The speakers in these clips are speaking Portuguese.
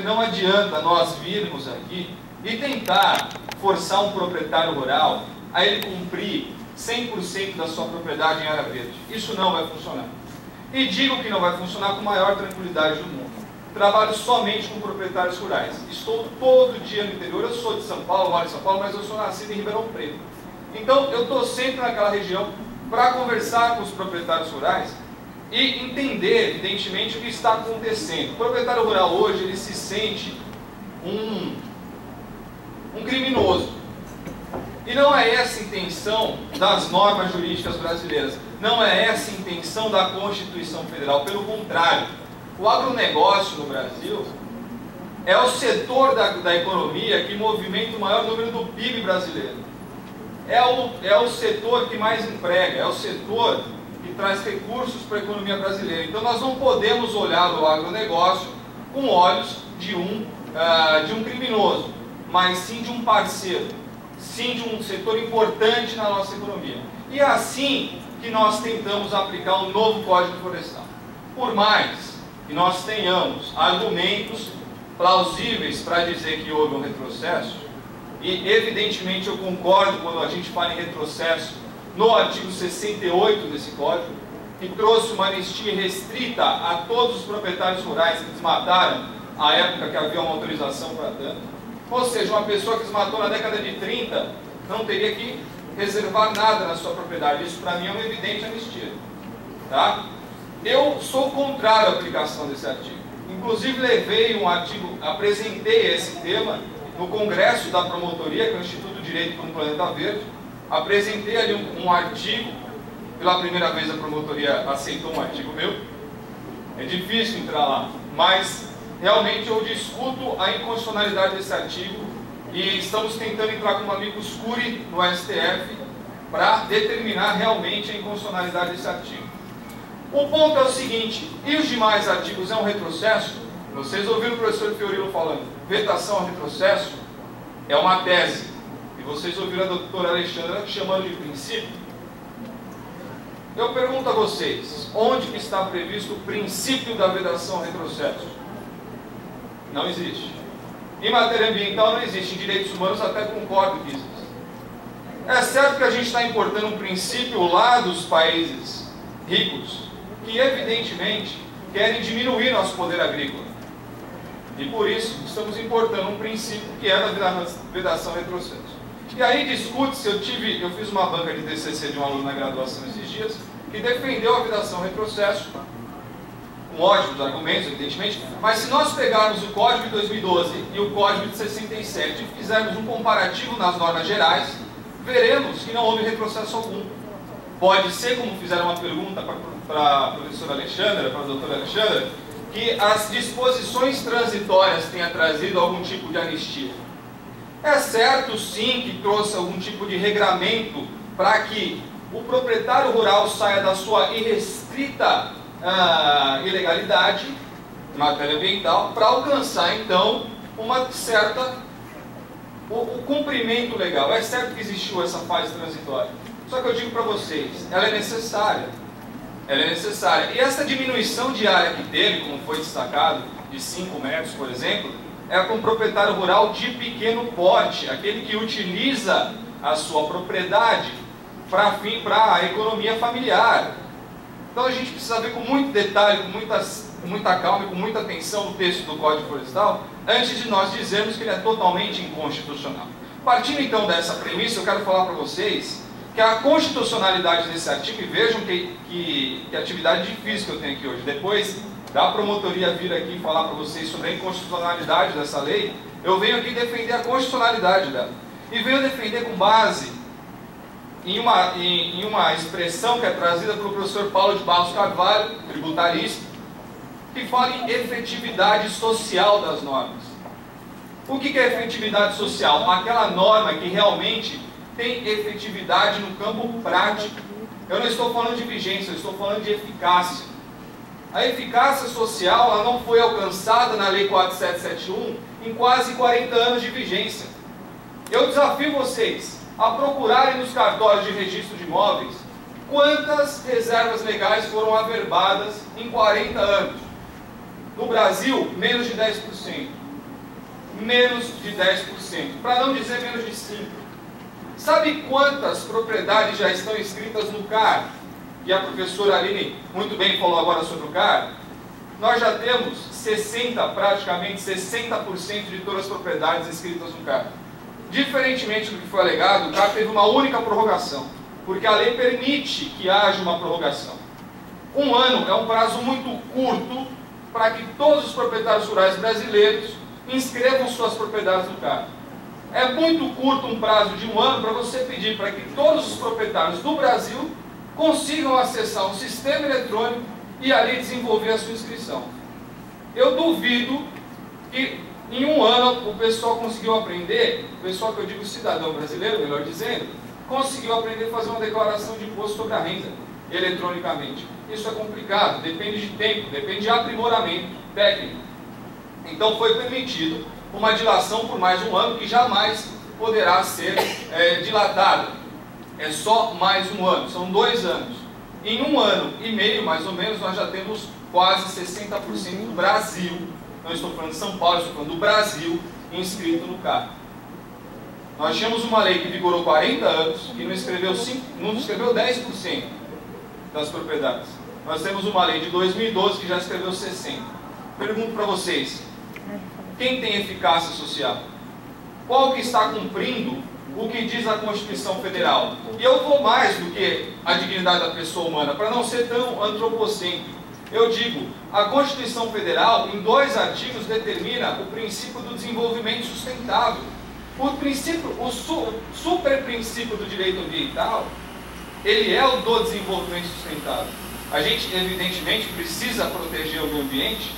Não adianta nós virmos aqui e tentar forçar um proprietário rural a ele cumprir 100% da sua propriedade em área verde. Isso não vai funcionar. E digo que não vai funcionar com a maior tranquilidade do mundo. Trabalho somente com proprietários rurais. Estou todo dia no interior. Eu sou de São Paulo, moro em São Paulo, mas eu sou nascido em Ribeirão Preto. Então eu estou sempre naquela região para conversar com os proprietários rurais e entender, evidentemente, o que está acontecendo. O proprietário rural hoje, ele se sente um criminoso. E não é essa a intenção das normas jurídicas brasileiras. Não é essa a intenção da Constituição Federal. Pelo contrário, o agronegócio no Brasil é o setor da economia que movimenta o maior número do PIB brasileiro. É o setor que mais emprega, é o setor que traz recursos para a economia brasileira. Então nós não podemos olhar o agronegócio com olhos de um criminoso, mas sim de um parceiro, sim de um setor importante na nossa economia. E é assim que nós tentamos aplicar um novo Código Florestal. Por mais que nós tenhamos argumentos plausíveis para dizer que houve um retrocesso, e evidentemente eu concordo quando a gente fala em retrocesso no artigo 68 desse código, que trouxe uma anistia restrita a todos os proprietários rurais que desmataram à época que havia uma autorização para tanto. Ou seja, uma pessoa que desmatou na década de 30 não teria que reservar nada na sua propriedade. Isso para mim é uma evidente anistia. Tá? Eu sou contrário à aplicação desse artigo. Inclusive levei um artigo, apresentei esse tema no Congresso da Promotoria, que é o Instituto de Direito para um Planeta Verde. Apresentei ali um artigo, pela primeira vez a promotoria aceitou um artigo meu. É difícil entrar lá, mas realmente eu discuto a inconstitucionalidade desse artigo e estamos tentando entrar com um amicus curiae no STF para determinar realmente a inconstitucionalidade desse artigo. O ponto é o seguinte: e os demais artigos é um retrocesso? Vocês ouviram o professor Fiorilo falando, vetação ao retrocesso é uma tese. E vocês ouviram a doutora Alexandra chamando de princípio. Eu pergunto a vocês, onde que está previsto o princípio da vedação ao retrocesso? Não existe. Em matéria ambiental não existe, em direitos humanos até concordo que existe. É certo que a gente está importando um princípio lá dos países ricos, que evidentemente querem diminuir nosso poder agrícola. E por isso estamos importando um princípio que é da vedação ao retrocesso. E aí discute-se, eu fiz uma banca de TCC de um aluno na graduação esses dias, que defendeu a vedação ao retrocesso, com ótimos argumentos, evidentemente, mas se nós pegarmos o Código de 2012 e o Código de 67 e fizermos um comparativo nas normas gerais, veremos que não houve retrocesso algum. Pode ser, como fizeram uma pergunta para a professora Alexandra, para a doutora Alexandra, que as disposições transitórias tenham trazido algum tipo de anistia. É certo, sim, que trouxe algum tipo de regramento para que o proprietário rural saia da sua irrestrita ilegalidade em matéria ambiental para alcançar, então, uma certa o cumprimento legal. É certo que existiu essa fase transitória. Só que eu digo para vocês, ela é necessária. Ela é necessária. E essa diminuição de área que teve, como foi destacado, de 5 metros, por exemplo, é com um proprietário rural de pequeno porte, aquele que utiliza a sua propriedade para a economia familiar. Então a gente precisa ver com muito detalhe, com muita calma e com muita atenção o texto do Código Florestal, antes de nós dizermos que ele é totalmente inconstitucional. Partindo então dessa premissa, eu quero falar para vocês que a constitucionalidade desse artigo, e vejam que atividade difícil que eu tenho aqui hoje, depois da promotoria vir aqui falar para vocês sobre a inconstitucionalidade dessa lei, eu venho aqui defender a constitucionalidade dela. E venho defender com base em uma expressão que é trazida pelo professor Paulo de Barros Carvalho, tributarista, que fala em efetividade social das normas. O que é efetividade social? Aquela norma que realmente tem efetividade no campo prático. Eu não estou falando de vigência, eu estou falando de eficácia. A eficácia social ela não foi alcançada na Lei 4771 em quase 40 anos de vigência. Eu desafio vocês a procurarem nos cartórios de registro de imóveis quantas reservas legais foram averbadas em 40 anos. No Brasil, menos de 10%. menos de 10%, para não dizer menos de 5%. Sabe quantas propriedades já estão inscritas no CAR? E a professora Aline muito bem falou agora sobre o CAR. Nós já temos praticamente 60% de todas as propriedades inscritas no CAR. Diferentemente do que foi alegado, o CAR teve uma única prorrogação, porque a lei permite que haja uma prorrogação. 1 ano é um prazo muito curto para que todos os proprietários rurais brasileiros inscrevam suas propriedades no CAR. É muito curto um prazo de 1 ano para você pedir para que todos os proprietários do Brasil consigam acessar um sistema eletrônico e ali desenvolver a sua inscrição. Eu duvido que em 1 ano o pessoal conseguiu aprender, o pessoal que eu digo cidadão brasileiro, melhor dizendo, conseguiu aprender a fazer uma declaração de imposto sobre a renda eletronicamente. Isso é complicado, depende de tempo, depende de aprimoramento técnico. Então foi permitido uma dilação por mais 1 ano, que jamais poderá ser dilatada. É só mais 1 ano, são 2 anos. Em 1 ano e meio, mais ou menos, nós já temos quase 60% do Brasil, não estou falando de São Paulo, estou falando do Brasil, inscrito no CAR. Nós tínhamos uma lei que vigorou 40 anos, que não escreveu 10% das propriedades. Nós temos uma lei de 2012 que já escreveu 60%. Pergunto para vocês, quem tem eficácia social? Qual que está cumprindo o que diz a Constituição Federal? E eu vou mais do que a dignidade da pessoa humana, para não ser tão antropocêntrico. Eu digo, a Constituição Federal, em 2 artigos, determina o princípio do desenvolvimento sustentável. O super princípio do direito ambiental, ele é o do desenvolvimento sustentável. A gente, evidentemente, precisa proteger o meio ambiente,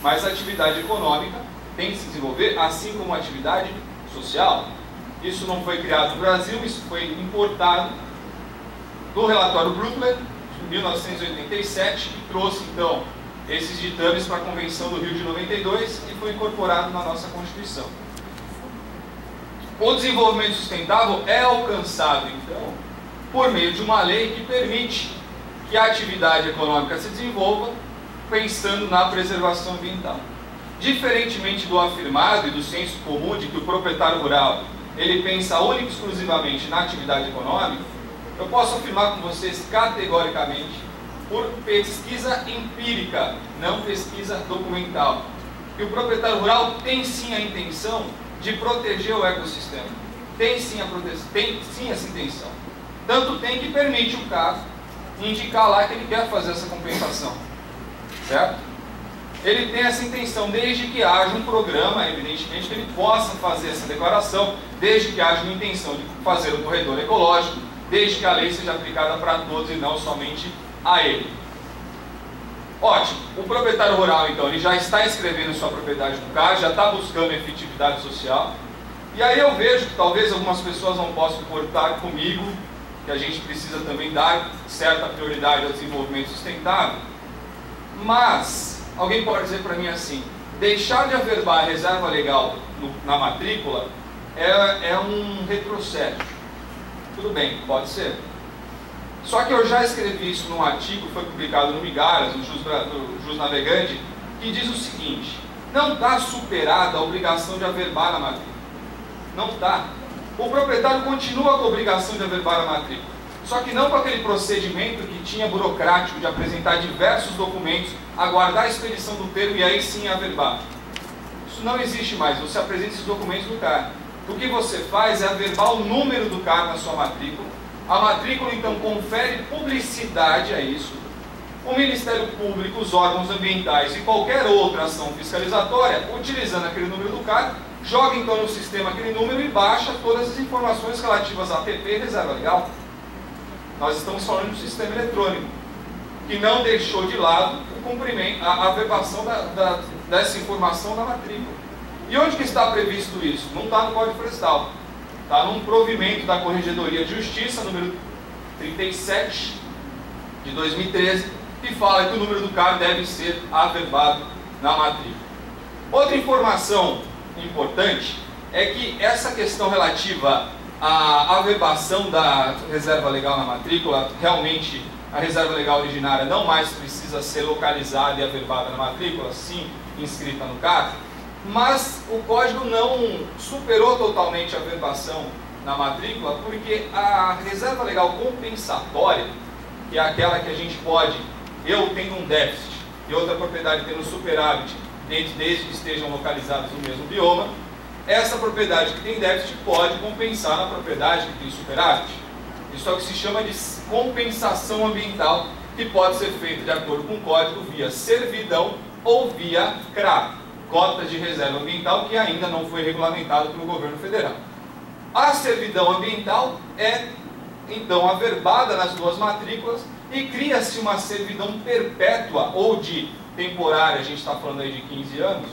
mas a atividade econômica tem que se desenvolver, assim como a atividade social. Isso não foi criado no Brasil, isso foi importado do relatório Brundtland, de 1987, que trouxe, então, esses ditames para a Convenção do Rio de 92 e foi incorporado na nossa Constituição. O desenvolvimento sustentável é alcançado, então, por meio de uma lei que permite que a atividade econômica se desenvolva pensando na preservação ambiental. Diferentemente do afirmado e do senso comum de que o proprietário rural ele pensa única e exclusivamente na atividade econômica, eu posso afirmar com vocês categoricamente, por pesquisa empírica, não pesquisa documental, que o proprietário rural tem sim a intenção de proteger o ecossistema. Tem sim essa intenção. Tanto tem que permite o CAR indicar lá que ele quer fazer essa compensação. Certo? Ele tem essa intenção, desde que haja um programa, evidentemente, que ele possa fazer essa declaração, desde que haja uma intenção de fazer o corredor ecológico, desde que a lei seja aplicada para todos e não somente a ele. Ótimo. O proprietário rural, então, ele já está inscrevendo sua propriedade no CAR, já está buscando efetividade social. E aí eu vejo que talvez algumas pessoas não possam concordar comigo, que a gente precisa também dar certa prioridade ao desenvolvimento sustentável. Mas alguém pode dizer para mim assim, deixar de averbar a reserva legal na matrícula é um retrocesso. Tudo bem, pode ser. Só que eu já escrevi isso num artigo que foi publicado no Migalhas, no Jus Navegante, que diz o seguinte: não está superada a obrigação de averbar a matrícula. Não está. O proprietário continua com a obrigação de averbar a matrícula, só que não com aquele procedimento que tinha burocrático de apresentar diversos documentos, aguardar a expedição do termo e aí sim averbar. Isso não existe mais, você apresenta esses documentos no CAR. O que você faz é averbar o número do CAR na sua matrícula. A matrícula então confere publicidade a isso. O Ministério Público, os órgãos ambientais e qualquer outra ação fiscalizatória, utilizando aquele número do CAR, joga então no sistema aquele número e baixa todas as informações relativas a APP e reserva legal. Nós estamos falando de um sistema eletrônico, que não deixou de lado o cumprimento, a averbação dessa informação na matrícula. E onde que está previsto isso? Não está no Código Florestal. Está num provimento da Corregedoria de Justiça, número 37, de 2013, que fala que o número do CAR deve ser averbado na matrícula. Outra informação importante é que essa questão relativa à averbação da reserva legal na matrícula, realmente a reserva legal originária não mais precisa ser localizada e averbada na matrícula, sim inscrita no CAR. Mas o código não superou totalmente a verbação na matrícula, porque a reserva legal compensatória, que é aquela que a gente pode, eu tendo um déficit e outra propriedade tendo superávit, desde que estejam localizados no mesmo bioma, essa propriedade que tem déficit pode compensar na propriedade que tem superávit. Isso é o que se chama de compensação ambiental, que pode ser feita de acordo com o código via servidão ou via CRA, cotas de reserva ambiental, que ainda não foi regulamentado pelo governo federal. A servidão ambiental é, então, averbada nas duas matrículas e cria-se uma servidão perpétua ou de temporária, a gente está falando aí de 15 anos,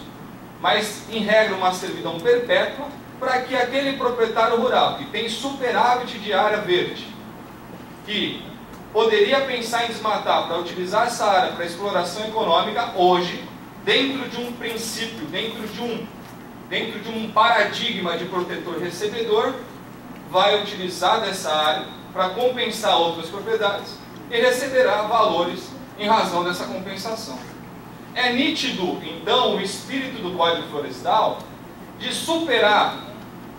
mas, em regra, uma servidão perpétua para que aquele proprietário rural que tem superávit de área verde, que poderia pensar em desmatar para utilizar essa área para exploração econômica, hoje, dentro de um princípio, dentro de um paradigma de protetor-recebedor, vai utilizar dessa área para compensar outras propriedades e receberá valores em razão dessa compensação. É nítido, então, o espírito do Código Florestal de superar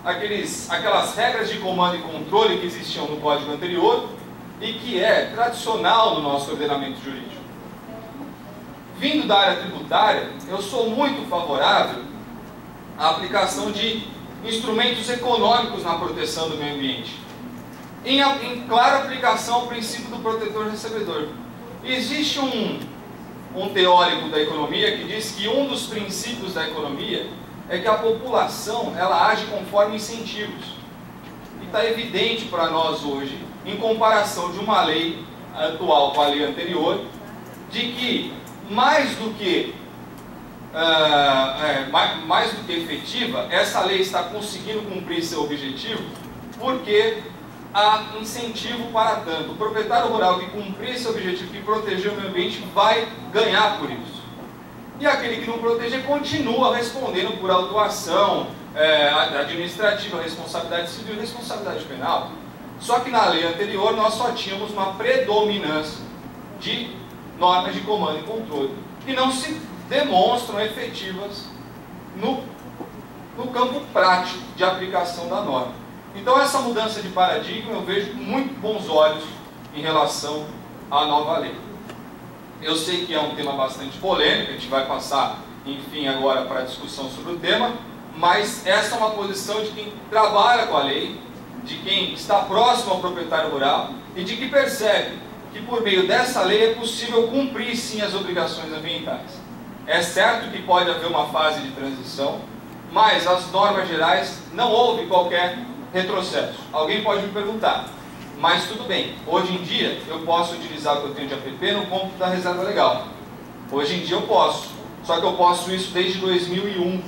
aquelas regras de comando e controle que existiam no Código anterior e que é tradicional no nosso ordenamento jurídico. Vindo da área tributária, eu sou muito favorável à aplicação de instrumentos econômicos na proteção do meio ambiente, em clara aplicação ao princípio do protetor-recebedor. Existe um teórico da economia que diz que um dos princípios da economia é que a população ela age conforme incentivos. E está evidente para nós hoje, em comparação de uma lei atual com a lei anterior, de que mais do que efetiva, essa lei está conseguindo cumprir seu objetivo, porque há incentivo para tanto. O proprietário rural que cumprir esse objetivo, que proteger o meio ambiente, vai ganhar por isso. E aquele que não proteger continua respondendo por autuação administrativa, responsabilidade civil e responsabilidade penal. Só que na lei anterior nós só tínhamos uma predominância de normas de comando e controle que não se demonstram efetivas no campo prático de aplicação da norma. Então essa mudança de paradigma eu vejo com muito bons olhos em relação à nova lei. Eu sei que é um tema bastante polêmico, a gente vai passar, enfim, agora para a discussão sobre o tema, mas essa é uma posição de quem trabalha com a lei, de quem está próximo ao proprietário rural e de que percebe que por meio dessa lei é possível cumprir sim as obrigações ambientais. É certo que pode haver uma fase de transição, mas as normas gerais não houve qualquer retrocesso. Alguém pode me perguntar, mas tudo bem, hoje em dia eu posso utilizar o que eu tenho de APP no cômputo da reserva legal. Hoje em dia eu posso, só que eu posso isso desde 2001.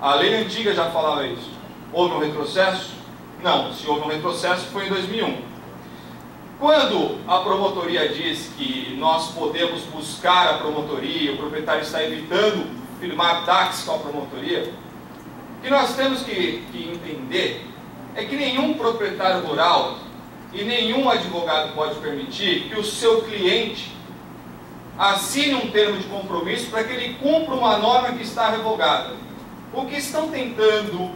A lei antiga já falava isso. Houve um retrocesso? Não, se houve um retrocesso foi em 2001. Quando a promotoria diz que nós podemos buscar a promotoria, o proprietário está evitando firmar táxi com a promotoria, o que nós temos que entender é que nenhum proprietário rural e nenhum advogado pode permitir que o seu cliente assine um termo de compromisso para que ele cumpra uma norma que está revogada. O que estão tentando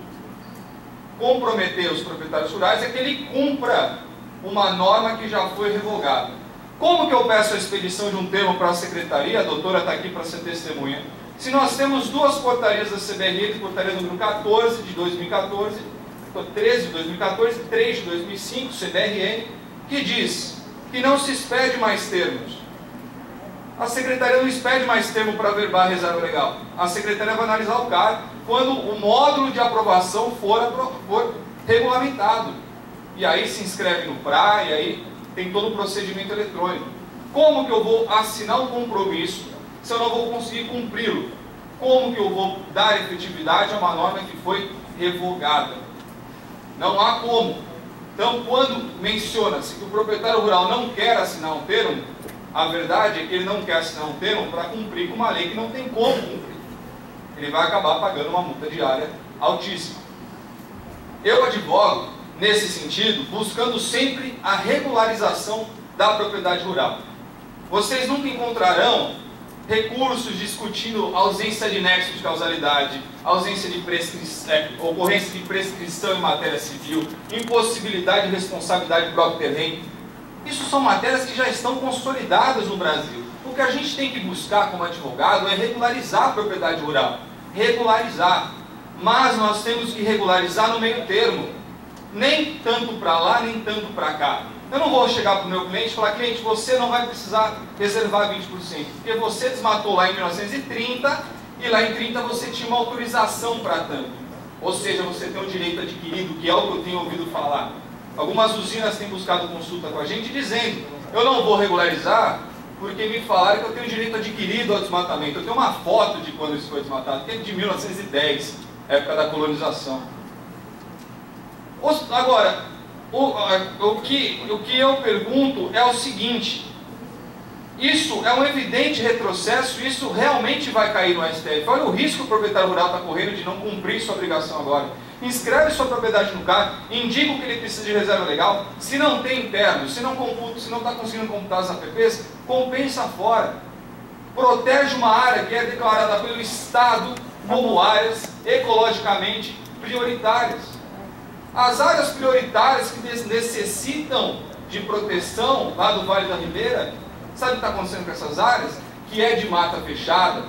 comprometer os proprietários rurais é que ele cumpra uma norma que já foi revogada. Como que eu peço a expedição de um termo para a secretaria? A doutora está aqui para ser testemunha. Se nós temos duas portarias da CBRN, portaria número 14 de 2014, 13 de 2014 e 3 de 2005, CBRN, que diz que não se expede mais termos. A secretaria não expede mais termo para averbar a reserva legal. A secretaria vai analisar o CAR quando o módulo de aprovação for regulamentado. E aí se inscreve no PRA, e aí tem todo o procedimento eletrônico. Como que eu vou assinar um compromisso se eu não vou conseguir cumpri-lo? Como que eu vou dar efetividade a uma norma que foi revogada? Não há como. Então, quando menciona-se que o proprietário rural não quer assinar um termo, a verdade é que ele não quer assinar um termo para cumprir com uma lei que não tem como cumprir. Ele vai acabar pagando uma multa diária altíssima. Eu advogo nesse sentido, buscando sempre a regularização da propriedade rural. Vocês nunca encontrarão recursos discutindo ausência de nexo de causalidade, ausência de ocorrência de prescrição em matéria civil, impossibilidade de responsabilidade próprio terreno. Isso são matérias que já estão consolidadas no Brasil. O que a gente tem que buscar como advogado é regularizar a propriedade rural. Regularizar. Mas nós temos que regularizar no meio termo. Nem tanto para lá, nem tanto para cá. Eu não vou chegar para o meu cliente e falar: cliente, você não vai precisar reservar 20%, porque você desmatou lá em 1930 e lá em 30 você tinha uma autorização para tanto. Ou seja, você tem um direito adquirido, que é o que eu tenho ouvido falar. Algumas usinas têm buscado consulta com a gente dizendo: eu não vou regularizar porque me falaram que eu tenho direito adquirido ao desmatamento. Eu tenho uma foto de quando isso foi desmatado, que é de 1910, época da colonização. Agora, o que eu pergunto é o seguinte: isso é um evidente retrocesso, isso realmente vai cair no STF. Olha o risco que o proprietário rural está correndo de não cumprir sua obrigação agora. Inscreve sua propriedade no CAR, indica o que ele precisa de reserva legal. Se não tem interno, se não está conseguindo computar as APPs, compensa fora. Protege uma área que é declarada pelo Estado como áreas ecologicamente prioritárias. As áreas prioritárias que necessitam de proteção lá do Vale da Ribeira, sabe o que está acontecendo com essas áreas? Que é de mata fechada,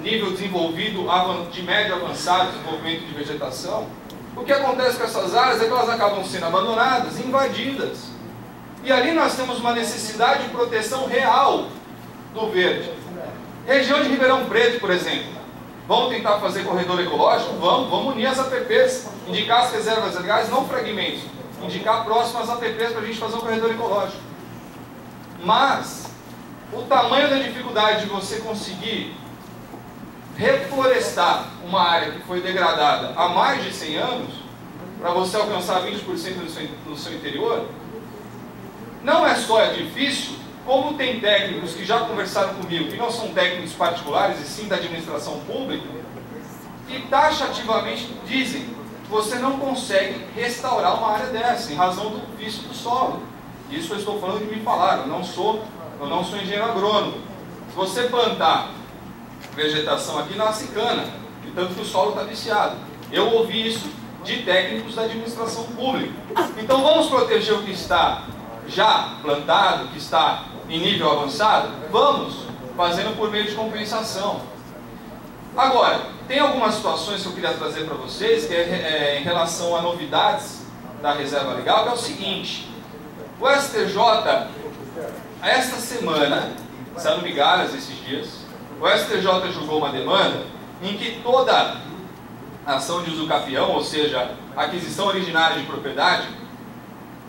nível desenvolvido, de médio avançado, desenvolvimento de vegetação. O que acontece com essas áreas é que elas acabam sendo abandonadas, invadidas. E ali nós temos uma necessidade de proteção real do verde. Região de Ribeirão Preto, por exemplo. Vamos tentar fazer corredor ecológico? Vamos unir as APPs, indicar as reservas legais, não fragmentos, indicar próximas APPs para a gente fazer um corredor ecológico. Mas o tamanho da dificuldade de você conseguir reflorestar uma área que foi degradada há mais de 100 anos, para você alcançar 20% no seu interior, não é só difícil, como tem técnicos que já conversaram comigo, que não são técnicos particulares, e sim da administração pública, que taxativamente dizem que você não consegue restaurar uma área dessa, em razão do vício do solo. Isso eu estou falando que me falaram, eu não sou engenheiro agrônomo. Se você plantar vegetação aqui, nasce cana, e tanto que o solo está viciado. Eu ouvi isso de técnicos da administração pública. Então vamos proteger o que está já plantado, que está em nível avançado? Vamos, fazendo por meio de compensação. Agora, tem algumas situações que eu queria trazer para vocês, que é em relação a novidades da reserva legal, que é o seguinte: o STJ, esta semana, saiu migalhas esses dias, o STJ julgou uma demanda em que toda ação de usucapião, ou seja, aquisição originária de propriedade,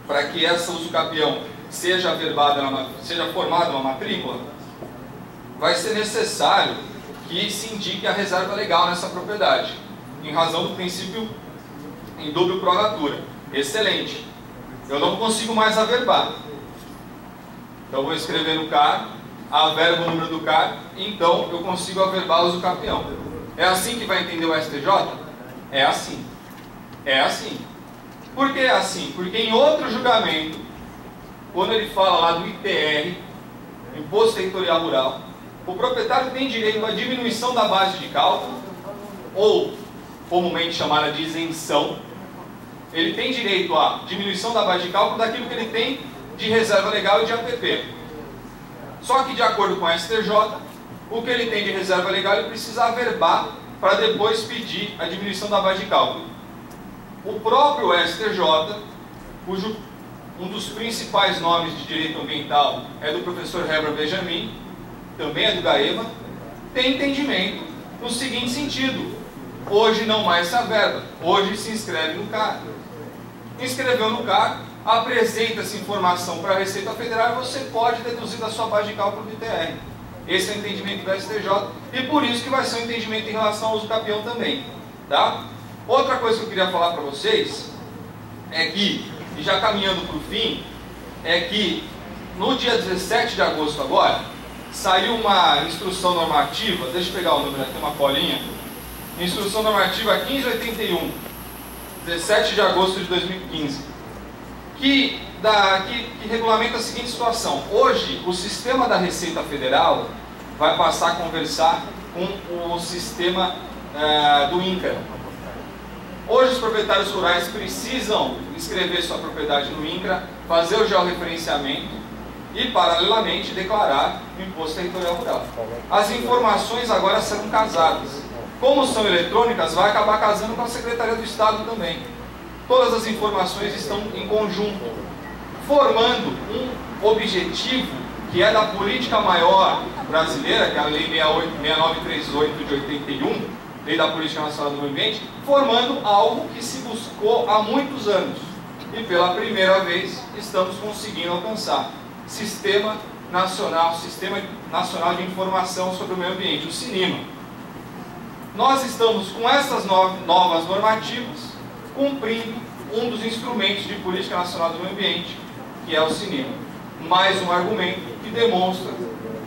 para que essa usucapião seja formada uma matrícula, vai ser necessário que se indique a reserva legal nessa propriedade, em razão do princípio em dúbio pro natura. Excelente. Eu não consigo mais averbar. Então eu vou escrever no CAR, averbo o número do CAR, então eu consigo averbar o usucapião. É assim que vai entender o STJ? É assim. É assim. Por que é assim? Porque em outro julgamento, quando ele fala lá do ITR, Imposto Territorial Rural, o proprietário tem direito à diminuição da base de cálculo, ou comumente chamada de isenção. Ele tem direito à diminuição da base de cálculo daquilo que ele tem de reserva legal e de APP. Só que, de acordo com a STJ, o que ele tem de reserva legal ele precisa averbar para depois pedir a diminuição da base de cálculo. O próprio STJ, cujo um dos principais nomes de direito ambiental é do professor Herbert Benjamin, também é do GAEMA, tem entendimento no seguinte sentido: hoje não mais se averba, hoje se inscreve no CAR. Inscreveu no CAR, apresenta essa informação para a Receita Federal e você pode deduzir da sua base de cálculo do ITR. Esse é o entendimento do STJ e por isso que vai ser um entendimento em relação ao usucapião também. Tá? Outra coisa que eu queria falar para vocês é que, e já caminhando para o fim, é que no dia 17 de agosto agora, saiu uma instrução normativa, deixa eu pegar o número aqui, uma colinha, instrução normativa 1581, 17 de agosto de 2015, que regulamenta a seguinte situação: hoje o sistema da Receita Federal vai passar a conversar com o sistema do INCRA. Hoje os proprietários rurais precisam inscrever sua propriedade no INCRA, fazer o georreferenciamento e, paralelamente, declarar o Imposto Territorial Rural. As informações agora serão casadas. Como são eletrônicas, vai acabar casando com a Secretaria do Estado também. Todas as informações estão em conjunto, formando um objetivo que é da política maior brasileira, que é a Lei 6938 de 81, Lei da Política Nacional do Meio Ambiente, formando algo que se buscou há muitos anos. E pela primeira vez estamos conseguindo alcançar. Sistema Nacional de Informação sobre o Meio Ambiente, o SINIMA. Nós estamos com essas novas normativas cumprindo um dos instrumentos de política nacional do meio ambiente, que é o SINIMA. Mais um argumento que demonstra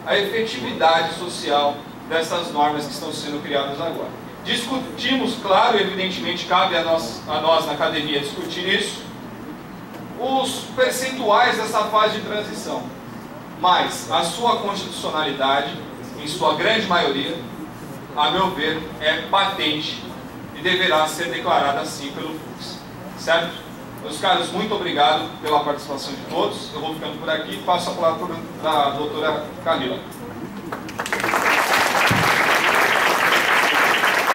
a efetividade social dessas normas que estão sendo criadas agora. Discutimos, claro, evidentemente cabe a nós na academia discutir isso, os percentuais dessa fase de transição, mas a sua constitucionalidade, em sua grande maioria, a meu ver, é patente e deverá ser declarada assim pelo Fux. Certo? Meus caros, muito obrigado pela participação de todos. Eu vou ficando por aqui e passo a palavra para a doutora Camila.